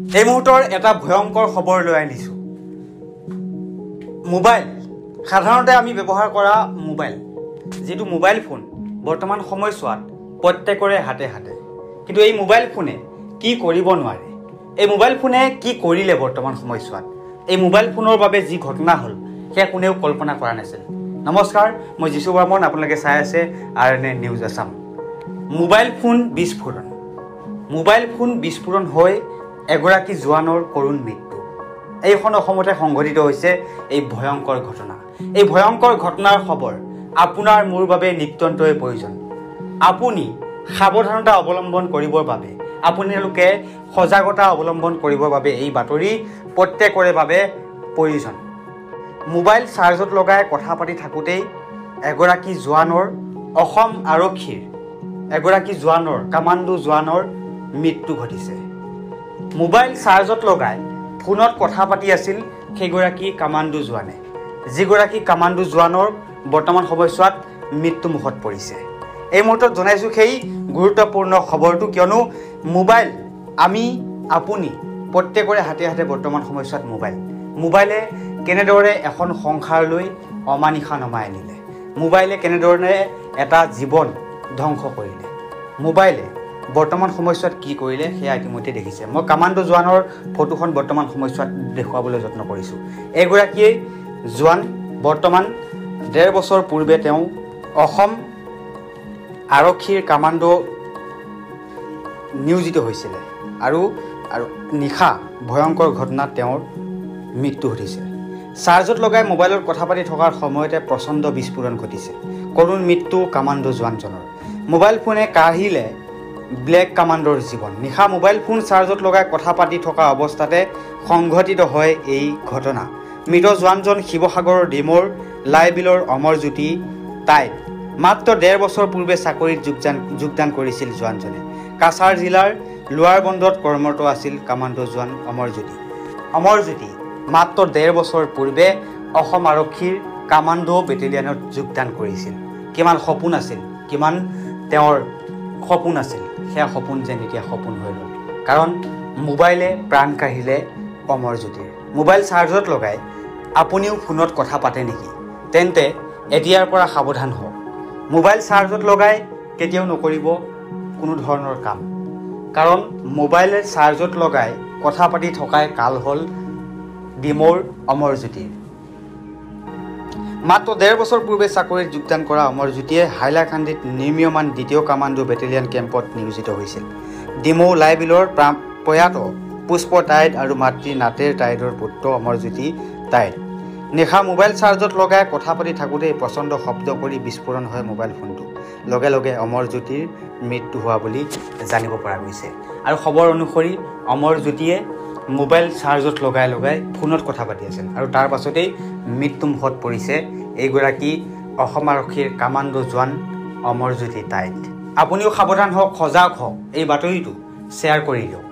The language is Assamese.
এই মুহূৰ্তৰ এটা ভয়ংকৰ খবৰ লৈ আনিছো মোবাইল সাধাৰণতে আমি ব্যৱহাৰ কৰা মোবাইল যেটো মোবাইল ফোন বৰ্তমান সময়ছোৱাত প্ৰত্যেকৰে হাতে হাতে কিন্তু এই মোবাইল ফোনে কি কৰিব নোৱাৰে এই মোবাইল ফোনে কি কৰিলে বৰ্তমান সময়ছোৱাত এই মোবাইল ফোনৰ বাবে যি ঘটনা হল সেয়া কোনেও কল্পনা কৰা নাছিল নমস্কাৰ মই জিসু বৰ্মন আপোনালোকে চাই আছে RNA news Assam mobile phone বিস্ফোৰণ হৈ এগৰাকী জোৱানৰ কৰুণ মৃত্যু এইখন অসমতে সংঘটিত হৈছে এই ভয়ংকৰ ঘটনা এই ভয়ংকৰ ঘটনাৰ খবৰ আপোনাৰ মোৰ বাবে নিত্যন্তই প্ৰয়োজন আপুনি সাৱধানতা অৱলম্বন কৰিবৰ বাবে আপোনালোকে সজাগতা অৱলম্বন কৰিবৰ বাবে এই বাতৰি প্ৰত্যেকৰে বাবে প্ৰয়োজন মোবাইল চাৰ্জত লগাই কথা পাতি থাকোতেই এগৰাকী জোৱানৰ অসম আৰক্ষীৰ এগৰাকী জোৱানৰ কামাণ্ডো জোৱানৰ মৃত্যু ঘটিছে মোবাইল চাৰ্জত লগাই ফোনত কথা পাতি আছিল সেইগৰাকী কামাণ্ডো জোৱানে যিগৰাকী কামাণ্ডো জোৱানৰ বৰ্তমান সময়ছোৱাত মৃত্যু মুখত পৰিছে এই মুহূৰ্তত জনাইছো সেই গুৰুত্বপূৰ্ণ খবৰটো কিয়নো মোবাইল আপুনি প্ৰত্যেকৰে হাতে হাতে বৰ্তমান সময়ছোৱাত মোবাইলে কেনেদৰে এখন সংসাৰলৈ অমানিশা নমাই আনিলে মোবাইলে কেনেদৰে এটা জীৱন ধ্বংস কৰিলে মোবাইলে বৰ্তমান সময়ছোৱাত কি কৰিলে সেয়া ইতিমধ্যে দেখিছে মই কামাণ্ডো জোৱানৰ ফটোখন বৰ্তমান সময়ছোৱাত দেখুৱাবলৈ যত্ন কৰিছো এগৰাকী জোৱান বৰ্তমান 1.5 বছৰ পূৰ্বে তেওঁ অসম আৰক্ষীৰ কামাণ্ডো নিয়োজিত হৈছিল আৰু নিশা ভয়ংকৰ ঘটনাত তেওঁৰ মৃত্যু ঘটিছে চাৰ্জত লগাই মোবাইলত কথা পাতি থকাৰ সময়তে প্ৰচণ্ড বিস্ফোৰণ ঘটিছে কৰুণ মৃত্যু কামাণ্ডো জোৱানজনৰ মোবাইল ফোনে কাঢ়িলে ব্লেক কামাণ্ডোৰ জীৱন নিশা মোবাইল ফোন চাৰ্জত লগাই কথা পাতি থকা অৱস্থাতে সংঘটিত হয় এই ঘটনা মৃত জোৱানজন শিৱসাগৰৰ ডিমোৰ লাইবিলৰ অমৰজ্যোতি তাই মাত্ৰ 1.5 বছৰ পূৰ্বে চাকৰিত যোগদান কৰিছিল জোৱানজনে কাছাৰ জিলাৰ লোৱাৰবন্দত কৰ্মৰত আছিল কামাণ্ডো জোৱান অমৰজ্যোতি মাত্ৰ 1.5 বছৰ পূৰ্বে অসম আৰক্ষীৰ কামাণ্ডো বেটেলিয়নত যোগদান কৰিছিল কিমান সপোন আছিল কিমান তেওঁৰ সপোন আছিল সেয়া সপোন যেন এতিয়া সপোন হৈ গ'ল কাৰণ মোবাইলে প্ৰাণ কাঢ়িলে অমৰজ্যোতিৰ মোবাইল চাৰ্জত লগাই আপুনিও ফোনত কথা পাতে নেকি তেন্তে এতিয়াৰ পৰা সাৱধান হওক মোবাইল চাৰ্জত লগাই কেতিয়াও নকৰিব কোনো ধৰণৰ কাম কাৰণ মোবাইলে চাৰ্জত লগাই কথা পাতি থকাই কাল হ'ল ডিমোৰ অমৰজ্যোতিৰ মাত্ৰ 1.5 বছৰ পূৰ্বে চাকৰিত যোগদান কৰা অমৰজ্যোতিয়ে হাইলাকান্দিত নিৰ্মীয়মান 2য় কামাণ্ডো বেটেলিয়ন কেম্পত নিয়োজিত হৈছিল ডিমো লাইবিলৰ প্ৰয়াত পুষ্প টাইড আৰু মাতৃ নাটেৰ টাইডৰ পুত্ৰ অমৰজ্যোতি টাইড নিশা মোবাইল চাৰ্জত লগাই কথা পাতি থাকোঁতেই প্ৰচণ্ড শব্দ কৰি বিস্ফোৰণ হয় মোবাইল ফোনটো লগে লগে অমৰজ্যোতিৰ মৃত্যু হোৱা বুলি জানিব পৰা গৈছে আৰু খবৰ অনুসৰি অমৰজ্যোতিয়ে মোবাইল চাৰ্জত লগাই ফোনত কথা পাতি আছিল আৰু তাৰ পাছতেই মৃত্যু মুখত পৰিছে এইগৰাকী অসম আৰক্ষীৰ কামাণ্ডো জোৱান অমৰজ্যোতি টাইড আপুনিও সাৱধান হওক সজাগ হওক এই বাতৰিটো শ্বেয়াৰ কৰি দিয়ক